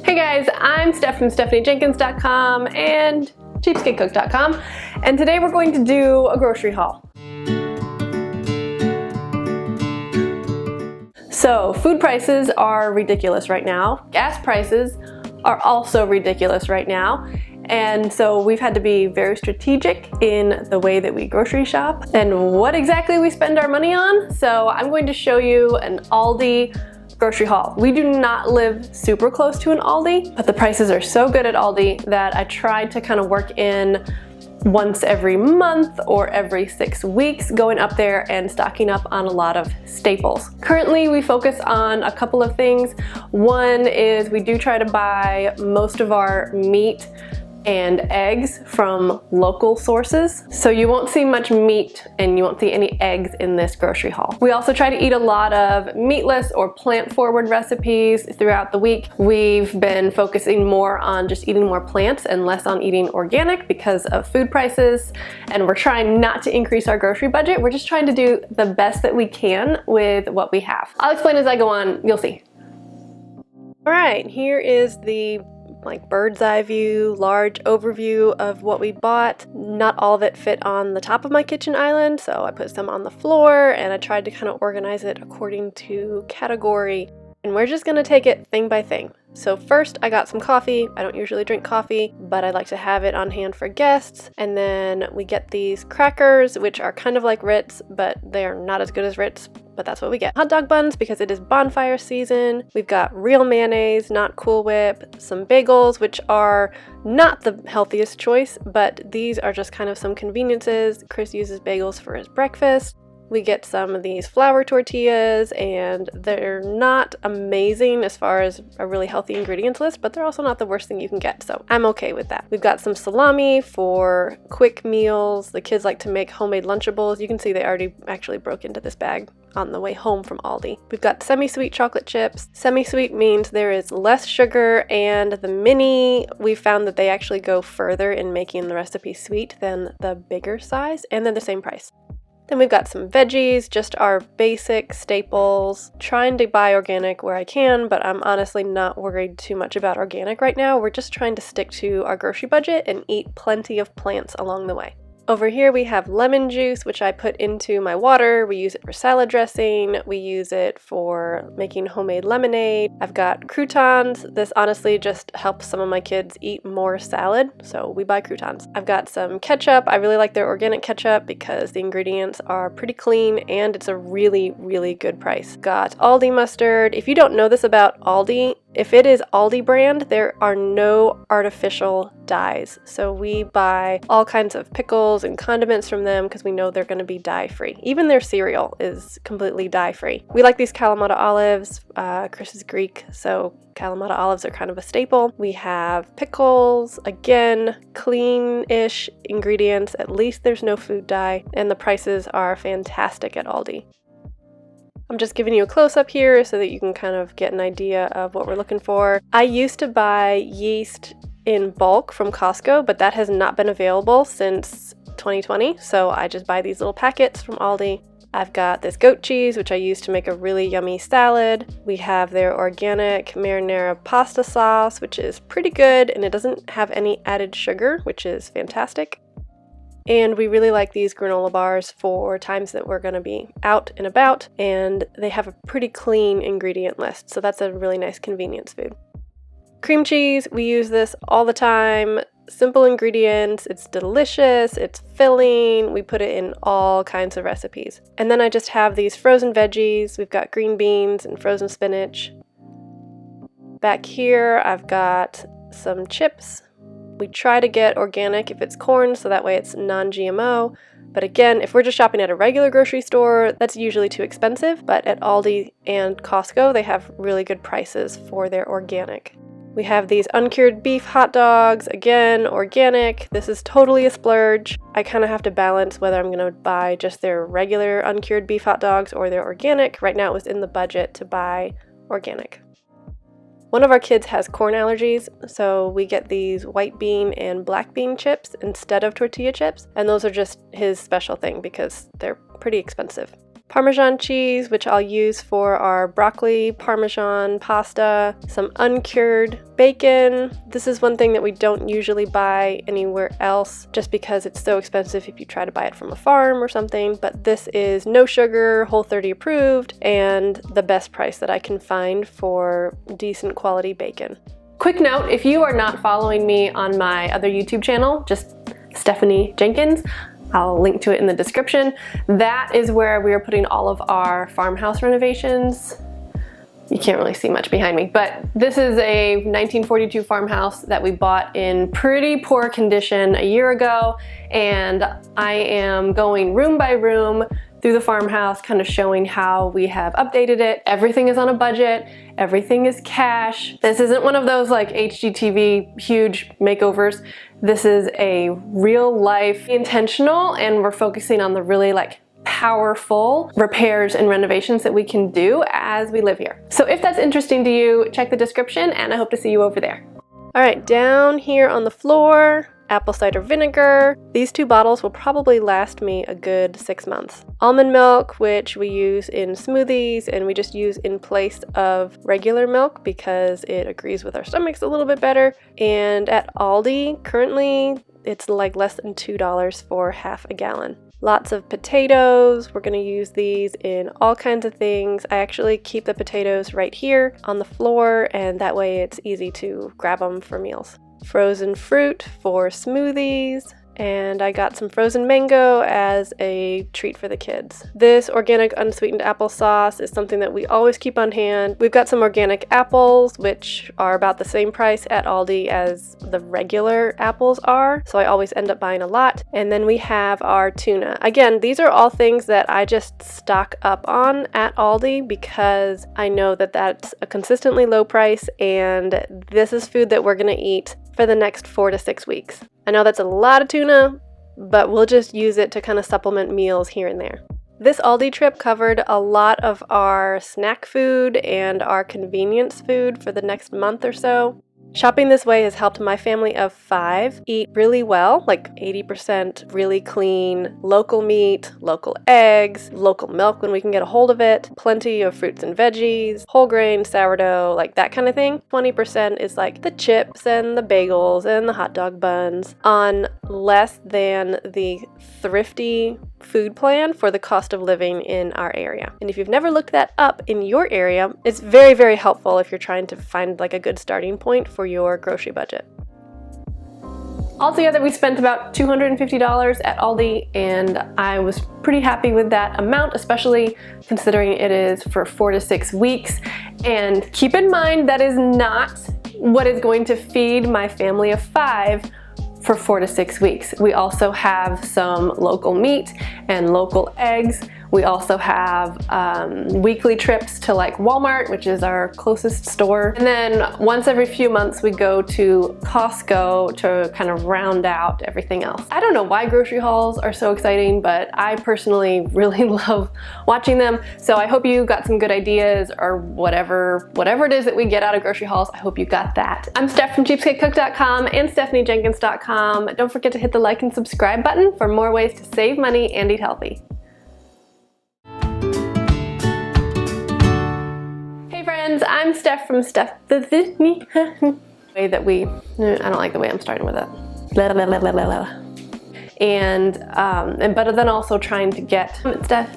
Hey guys, I'm Steph from StephanieJenkins.com and CheapskateCook.com, and today we're going to do a grocery haul. So, food prices are ridiculous right now. Gas prices are also ridiculous right now. And so we've had to be very strategic in the way that we grocery shop and what exactly we spend our money on. So I'm going to show you an Aldi grocery haul. We do not live super close to an Aldi, but the prices are so good at Aldi that I tried to kind of work in once every month or every 6 weeks, going up there and stocking up on a lot of staples. Currently, we focus on a couple of things. One is we do try to buy most of our meat and eggs from local sources. So you won't see much meat and you won't see any eggs in this grocery haul. We also try to eat a lot of meatless or plant-forward recipes throughout the week. We've been focusing more on just eating more plants and less on eating organic because of food prices. And we're trying not to increase our grocery budget. We're just trying to do the best that we can with what we have. I'll explain as I go on, you'll see. All right, here is the bird's eye view, large overview of what we bought. Not all of it fit on the top of my kitchen island, so I put some on the floor and I tried to kind of organize it according to category. And we're just gonna take it thing by thing. So first I got some coffee. I don't usually drink coffee, but I like to have it on hand for guests. And then we get these crackers, which are kind of like Ritz, but they're not as good as Ritz, but that's what we get. Hot dog buns because it is bonfire season. We've got real mayonnaise, not Cool Whip, some bagels, which are not the healthiest choice, but these are just kind of some conveniences. Chris uses bagels for his breakfast. We get some of these flour tortillas, and they're not amazing as far as a really healthy ingredients list, but they're also not the worst thing you can get, so I'm okay with that. We've got some salami for quick meals. The kids like to make homemade Lunchables. You can see they already actually broke into this bag on the way home from Aldi. We've got semi-sweet chocolate chips. Semi-sweet means there is less sugar, and the mini, we found that they actually go further in making the recipe sweet than the bigger size, and they're the same price. Then we've got some veggies, just our basic staples. Trying to buy organic where I can, but I'm honestly not worried too much about organic right now. We're just trying to stick to our grocery budget and eat plenty of plants along the way. Over here we have lemon juice, which I put into my water. We use it for salad dressing. We use it for making homemade lemonade. I've got croutons. This honestly just helps some of my kids eat more salad, so we buy croutons. I've got some ketchup. I really like their organic ketchup because the ingredients are pretty clean and it's a really, really good price. Got Aldi Mustard. If you don't know this about Aldi, if it is Aldi brand, there are no artificial dyes. So we buy all kinds of pickles and condiments from them because we know they're going to be dye-free. Even their cereal is completely dye-free. We like these Kalamata olives. Chris is Greek, so Kalamata olives are kind of a staple. We have pickles, again, clean-ish ingredients. At least there's no food dye, and the prices are fantastic at Aldi. I'm just giving you a close-up here so that you can kind of get an idea of what we're looking for. I used to buy yeast in bulk from Costco, but that has not been available since 2020, so I just buy these little packets from Aldi. I've got this goat cheese, which I use to make a really yummy salad. We have their organic marinara pasta sauce, which is pretty good, and it doesn't have any added sugar, which is fantastic. And we really like these granola bars for times that we're going to be out and about, and they have a pretty clean ingredient list, so that's a really nice convenience food. Cream cheese, we use this all the time. Simple ingredients, it's delicious, it's filling, we put it in all kinds of recipes. And then I just have these frozen veggies. We've got green beans and frozen spinach. Back here I've got some chips. We try to get organic if it's corn, so that way it's non-GMO. But again, if we're just shopping at a regular grocery store, that's usually too expensive. But at Aldi and Costco, they have really good prices for their organic. We have these uncured beef hot dogs, again, organic. This is totally a splurge. I kind of have to balance whether I'm going to buy just their regular uncured beef hot dogs or their organic. Right now it was in the budget to buy organic. One of our kids has corn allergies, so we get these white bean and black bean chips instead of tortilla chips, and those are just his special thing because they're pretty expensive. Parmesan cheese, which I'll use for our broccoli Parmesan pasta, some uncured bacon. This is one thing that we don't usually buy anywhere else just because it's so expensive if you try to buy it from a farm or something, but this is no sugar, Whole30 approved, and the best price that I can find for decent quality bacon. Quick note, if you are not following me on my other YouTube channel, just Stephanie Jenkins, I'll link to it in the description. That is where we are putting all of our farmhouse renovations. You can't really see much behind me, but this is a 1942 farmhouse that we bought in pretty poor condition a year ago, and I am going room by room through the farmhouse, kind of showing how we have updated it. Everything is on a budget, everything is cash. This isn't one of those like HGTV huge makeovers. This is a real life intentional, and we're focusing on the really like powerful repairs and renovations that we can do as we live here. So if that's interesting to you, check the description, and I hope to see you over there. All right, down here on the floor, apple cider vinegar. These 2 bottles will probably last me a good 6 months. Almond milk, which we use in smoothies and we just use in place of regular milk because it agrees with our stomachs a little bit better. And at Aldi, currently it's like less than $2 for half a gallon. Lots of potatoes. We're going to use these in all kinds of things. I actually keep the potatoes right here on the floor, and that way it's easy to grab them for meals. Frozen fruit for smoothies, and I got some frozen mango as a treat for the kids. This organic unsweetened applesauce is something that we always keep on hand. We've got some organic apples, which are about the same price at Aldi as the regular apples are, so I always end up buying a lot. And then we have our tuna. Again, these are all things that I just stock up on at Aldi because I know that that's a consistently low price, and this is food that we're gonna eat for the next 4 to 6 weeks. I know that's a lot of tuna, but we'll just use it to kind of supplement meals here and there. This Aldi trip covered a lot of our snack food and our convenience food for the next month or so. Shopping this way has helped my family of 5 eat really well, like 80% really clean, local meat, local eggs, local milk when we can get a hold of it, plenty of fruits and veggies, whole grain, sourdough, like that kind of thing. 20% is like the chips and the bagels and the hot dog buns on less than the thrifty food plan for the cost of living in our area. And if you've never looked that up in your area, it's very, very helpful if you're trying to find like a good starting point for your grocery budget. Altogether, we spent about $250 at Aldi, and I was pretty happy with that amount, especially considering it is for 4 to 6 weeks. And keep in mind, that is not what is going to feed my family of 5 for 4 to 6 weeks. We also have some local meat and local eggs. We also have weekly trips to like Walmart, which is our closest store. And then once every few months, we go to Costco to kind of round out everything else. I don't know why grocery hauls are so exciting, but I personally really love watching them. So I hope you got some good ideas, or whatever it is that we get out of grocery hauls, I hope you got that. I'm Steph from cheapskatecook.com and stephaniejenkins.com. Don't forget to hit the like and subscribe button for more ways to save money and eat healthy. I'm Steph from Steph. Way that we, I don't like the way I'm starting with it. And but then also trying to get Steph.